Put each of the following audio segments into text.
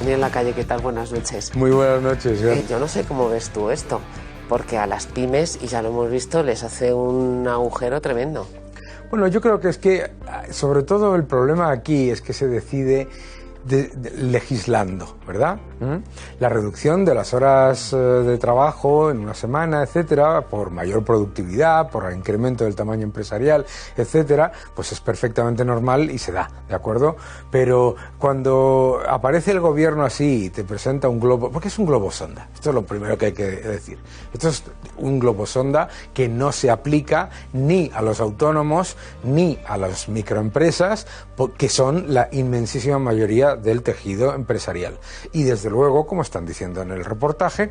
Daniel Lacalle, ¿qué tal? Buenas noches. Muy buenas noches. Yo no sé cómo ves tú esto, porque a las pymes, y ya lo hemos visto, les hace un agujero tremendo. Bueno, yo creo que es que, sobre todo, el problema aquí es que se decide legislando, ¿verdad? La reducción de las horas de trabajo en una semana, etcétera, por mayor productividad, por el incremento del tamaño empresarial, etcétera, pues es perfectamente normal y se da, ¿de acuerdo? Pero cuando aparece el gobierno así y te presenta un globo, porque es un globo sonda, esto es lo primero que hay que decir, esto es un globo sonda que no se aplica ni a los autónomos ni a las microempresas, que son la inmensísima mayoría del tejido empresarial. Y desde luego, como están diciendo en el reportaje,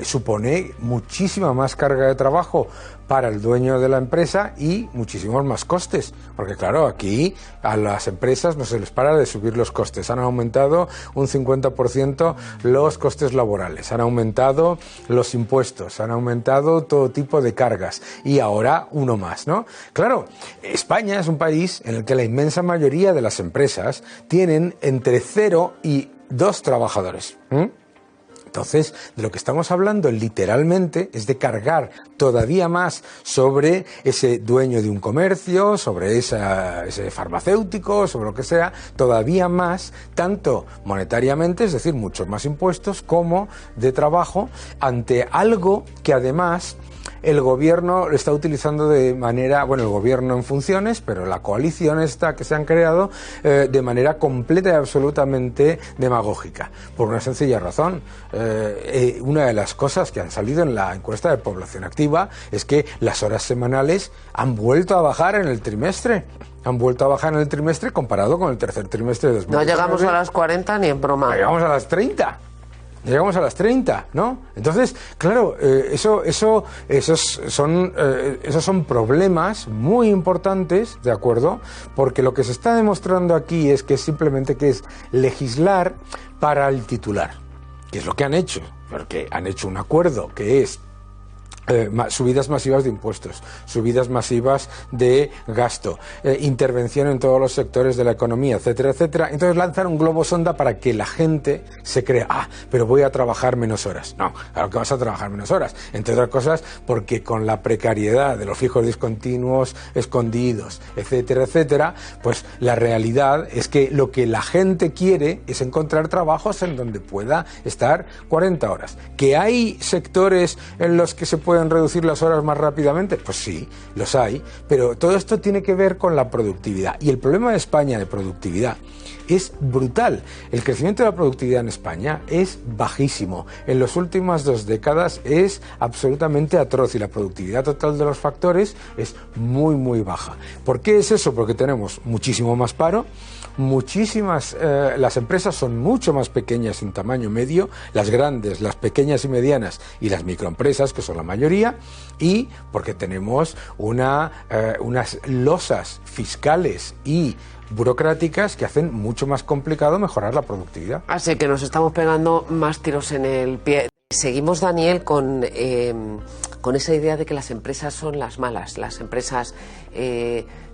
supone muchísima más carga de trabajo para el dueño de la empresa y muchísimos más costes, porque claro, aquí a las empresas no se les para de subir los costes, han aumentado un 50% los costes laborales, han aumentado los impuestos, han aumentado todo tipo de cargas y ahora uno más, ¿no? Claro, España es un país en el que la inmensa mayoría de las empresas tienen entre 0 y 2 trabajadores. Entonces, de lo que estamos hablando literalmente es de cargar todavía más sobre ese dueño de un comercio, sobre ese farmacéutico, sobre lo que sea, todavía más, tanto monetariamente, es decir, muchos más impuestos, como de trabajo, ante algo que además el gobierno lo está utilizando de manera, bueno, el gobierno en funciones, pero la coalición esta que se han creado de manera completa y absolutamente demagógica, por una sencilla razón. Una de las cosas que han salido en la encuesta de población activa es que las horas semanales han vuelto a bajar en el trimestre. Han vuelto a bajar en el trimestre comparado con el tercer trimestre de 2019. No llegamos a las 40 ni en broma. Llegamos a las 30. Llegamos a las 30, ¿no? Entonces, claro, esos son problemas muy importantes, ¿de acuerdo? Porque lo que se está demostrando aquí es que simplemente que es legislar para el titular, que es lo que han hecho, porque han hecho un acuerdo que es subidas masivas de impuestos, subidas masivas de gasto, intervención en todos los sectores de la economía, etcétera, etcétera. Entonces lanzan un globo sonda para que la gente se crea, pero voy a trabajar menos horas. No, claro que vas a trabajar menos horas, entre otras cosas porque con la precariedad de los fijos discontinuos escondidos, etcétera, etcétera, pues la realidad es que lo que la gente quiere es encontrar trabajos en donde pueda estar 40 horas. ¿Que hay sectores en los que se pueden reducir las horas más rápidamente? Pues sí, los hay, pero todo esto tiene que ver con la productividad. Y el problema de España de productividad es brutal. El crecimiento de la productividad en España es bajísimo. En las últimas 2 décadas es absolutamente atroz y la productividad total de los factores es muy, muy baja. ¿Por qué es eso? Porque tenemos muchísimo más paro, las empresas son mucho más pequeñas en tamaño medio, las grandes, las pequeñas y medianas y las microempresas, que son la mayoría, y porque tenemos unas losas fiscales y burocráticas que hacen mucho más complicado mejorar la productividad. Así que nos estamos pegando más tiros en el pie. Seguimos, Daniel, con esa idea de que las empresas son las malas. Las empresas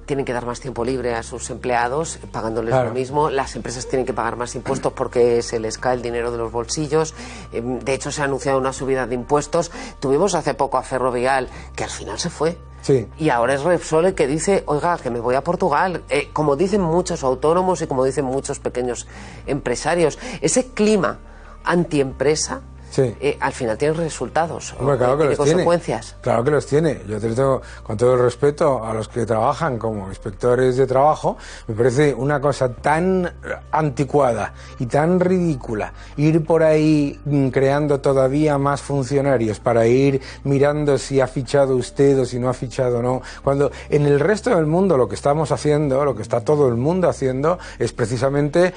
tienen que dar más tiempo libre a sus empleados, pagándoles lo mismo. Las empresas tienen que pagar más impuestos porque se les cae el dinero de los bolsillos. De hecho, se ha anunciado una subida de impuestos. Tuvimos hace poco a Ferrovial, que al final se fue. Sí. Y ahora es Repsol el que dice, oiga, que me voy a Portugal. Como dicen muchos autónomos y como dicen muchos pequeños empresarios, ese clima antiempresa, sí, al final tiene resultados. Hombre, claro que tiene los consecuencias. Tiene. Claro que los tiene. Yo te tengo, con todo el respeto a los que trabajan como inspectores de trabajo, me parece una cosa tan anticuada y tan ridícula ir por ahí creando todavía más funcionarios para ir mirando si ha fichado usted o si no ha fichado o no, cuando en el resto del mundo lo que estamos haciendo, lo que está todo el mundo haciendo, es precisamente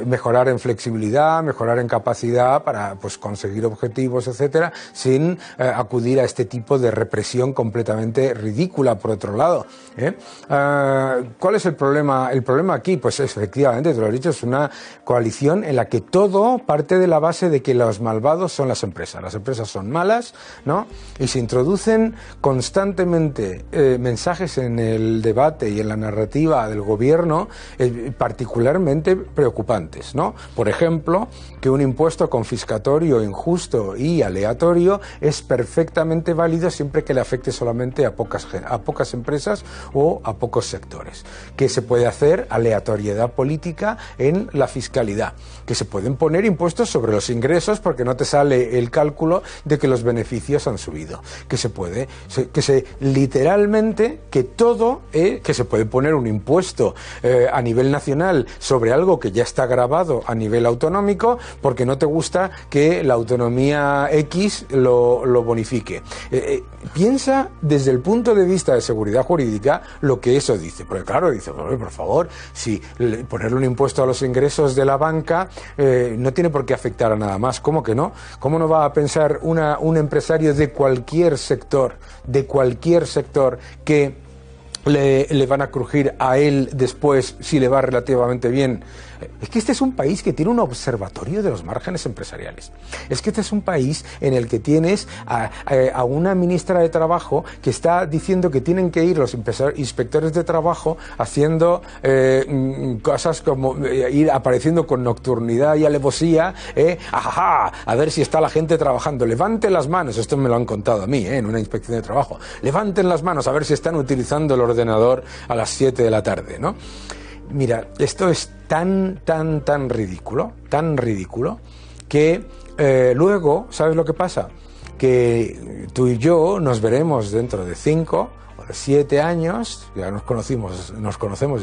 mejorar en flexibilidad, mejorar en capacidad para pues conseguir conseguir objetivos, etcétera, sin acudir a este tipo de represión completamente ridícula, por otro lado. ¿Cuál es el problema? El problema aquí, pues efectivamente, te lo he dicho, es una coalición en la que todo parte de la base de que los malvados son las empresas. Las empresas son malas, ¿no? Y se introducen constantemente mensajes en el debate y en la narrativa del gobierno particularmente preocupantes, ¿no? Por ejemplo, que un impuesto confiscatorio, injusto y aleatorio es perfectamente válido siempre que le afecte solamente a pocas empresas o a pocos sectores. Que se puede hacer aleatoriedad política en la fiscalidad. Que se pueden poner impuestos sobre los ingresos porque no te sale el cálculo de que los beneficios han subido. Que se puede poner un impuesto a nivel nacional sobre algo que ya está grabado a nivel autonómico porque no te gusta que la autonomía X lo bonifique. Piensa desde el punto de vista de seguridad jurídica lo que eso dice. Porque claro, dice, por favor, si ponerle un impuesto a los ingresos de la banca no tiene por qué afectar a nada más. ¿Cómo que no? ¿Cómo no va a pensar un empresario de cualquier sector que le van a crujir a él después si le va relativamente bien? Es que este es un país que tiene un observatorio de los márgenes empresariales. Es que este es un país en el que tienes a una ministra de Trabajo que está diciendo que tienen que ir los inspectores de trabajo haciendo cosas como ir apareciendo con nocturnidad y alevosía, a ver si está la gente trabajando. Levanten las manos, esto me lo han contado a mí, en una inspección de trabajo. Levanten las manos a ver si están utilizando el ordenador a las 7 de la tarde, ¿no? Mira, esto es tan ridículo, que luego, ¿sabes lo que pasa? Que tú y yo nos veremos dentro de 5 o 7 años, ya nos conocemos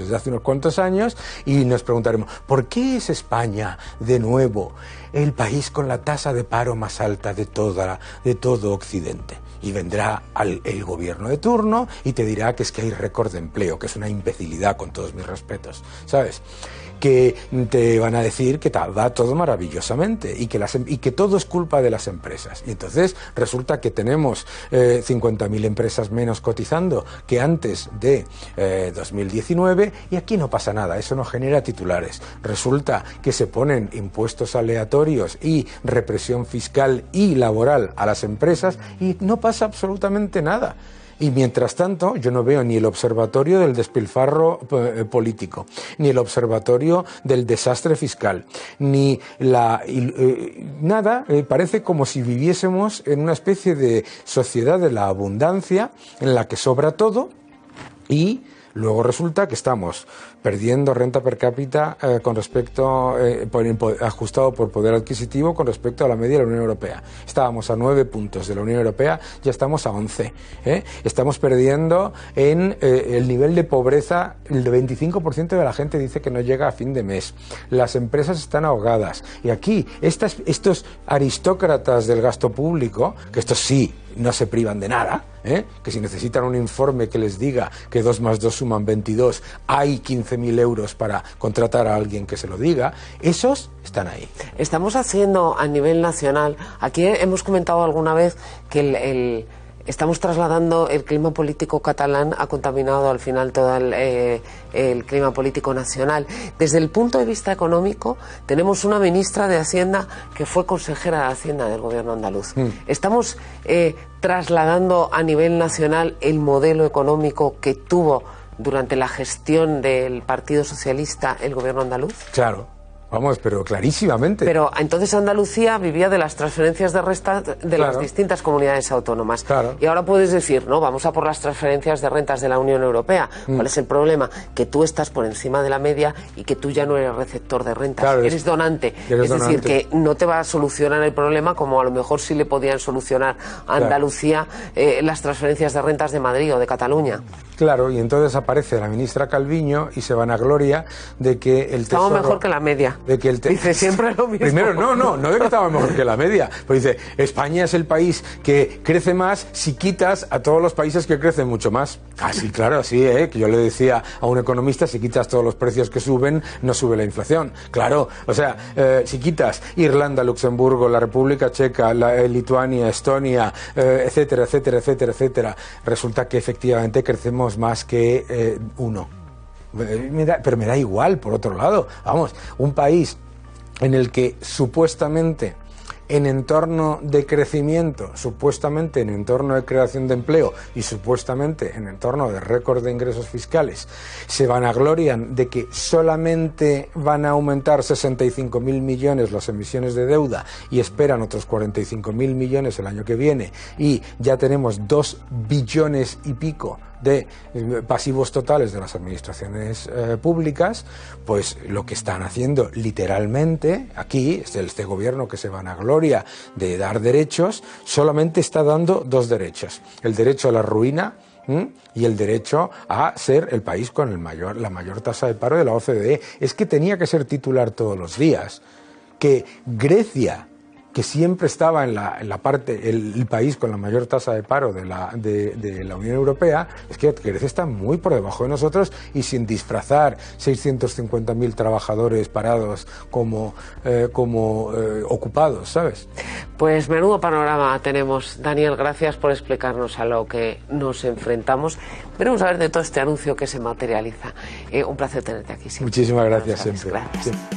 desde hace unos cuantos años, y nos preguntaremos, ¿por qué es España, de nuevo, el país con la tasa de paro más alta de todo Occidente? Y vendrá el gobierno de turno y te dirá que es que hay récord de empleo, que es una imbecilidad, con todos mis respetos, ¿sabes? Que te van a decir que va todo maravillosamente y que todo es culpa de las empresas. Y entonces resulta que tenemos 50.000 empresas menos cotizando que antes de 2019 y aquí no pasa nada, eso no genera titulares. Resulta que se ponen impuestos aleatorios y represión fiscal y laboral a las empresas y no pasa absolutamente nada. Y mientras tanto, yo no veo ni el observatorio del despilfarro político, ni el observatorio del desastre fiscal, ni nada. Parece como si viviésemos en una especie de sociedad de la abundancia en la que sobra todo y luego resulta que estamos perdiendo renta per cápita con respecto ajustado por poder adquisitivo con respecto a la media de la Unión Europea. Estábamos a 9 puntos de la Unión Europea, ya estamos a 11. Estamos perdiendo en el nivel de pobreza. El 25% de la gente dice que no llega a fin de mes. Las empresas están ahogadas. Y aquí, estos aristócratas del gasto público, que estos sí no se privan de nada, que si necesitan un informe que les diga que 2 más 2 suman 22, hay 15.000 euros para contratar a alguien que se lo diga, esos están ahí. Estamos haciendo a nivel nacional, aquí hemos comentado alguna vez que estamos trasladando el clima político catalán, ha contaminado al final todo el clima político nacional. Desde el punto de vista económico, tenemos una ministra de Hacienda que fue consejera de Hacienda del gobierno andaluz. Estamos trasladando a nivel nacional el modelo económico que tuvo durante la gestión del Partido Socialista el gobierno andaluz. Claro. Vamos, pero clarísimamente. Pero entonces Andalucía vivía de las transferencias de rentas de las distintas comunidades autónomas. Claro. Y ahora puedes decir, no, vamos a por las transferencias de rentas de la Unión Europea. ¿Cuál es el problema? Que tú estás por encima de la media y que tú ya no eres receptor de rentas. Claro, eres donante. Es decir, que no te va a solucionar el problema como a lo mejor sí le podían solucionar a Andalucía las transferencias de rentas de Madrid o de Cataluña. Claro, y entonces aparece la ministra Calviño y se vanagloria de que el Estamos tesoro... mejor que la media. De que dice siempre lo mismo. Primero, no de que estamos mejor que la media. Pues dice, España es el país que crece más si quitas a todos los países que crecen mucho más. Ah, sí, claro, sí, que yo le decía a un economista, si quitas todos los precios que suben, no sube la inflación. Claro, o sea, si quitas Irlanda, Luxemburgo, la República Checa, Lituania, Estonia, etcétera, etcétera, etcétera, etcétera, resulta que efectivamente crecemos más que uno. Pero me da igual, por otro lado. Vamos, un país en el que supuestamente en entorno de crecimiento, supuestamente en entorno de creación de empleo y supuestamente en entorno de récord de ingresos fiscales, se vanaglorian de que solamente van a aumentar 65.000 millones las emisiones de deuda y esperan otros 45.000 millones el año que viene, y ya tenemos 2 billones y pico de pasivos totales de las administraciones públicas, pues lo que están haciendo literalmente aquí, este gobierno que se vanagloria de dar derechos, solamente está dando 2 derechos: el derecho a la ruina y el derecho a ser el país con la mayor tasa de paro de la OCDE. Es que tenía que ser titular todos los días que Grecia, que siempre estaba en la parte, el país con la mayor tasa de paro de la Unión Europea, es que Grecia está muy por debajo de nosotros, y sin disfrazar 650.000 trabajadores parados como ocupados, ¿sabes? Pues menudo panorama tenemos. Daniel, gracias por explicarnos a lo que nos enfrentamos. Veremos a ver de todo este anuncio que se materializa. Un placer tenerte aquí siempre. Muchísimas gracias siempre. Gracias. Siempre.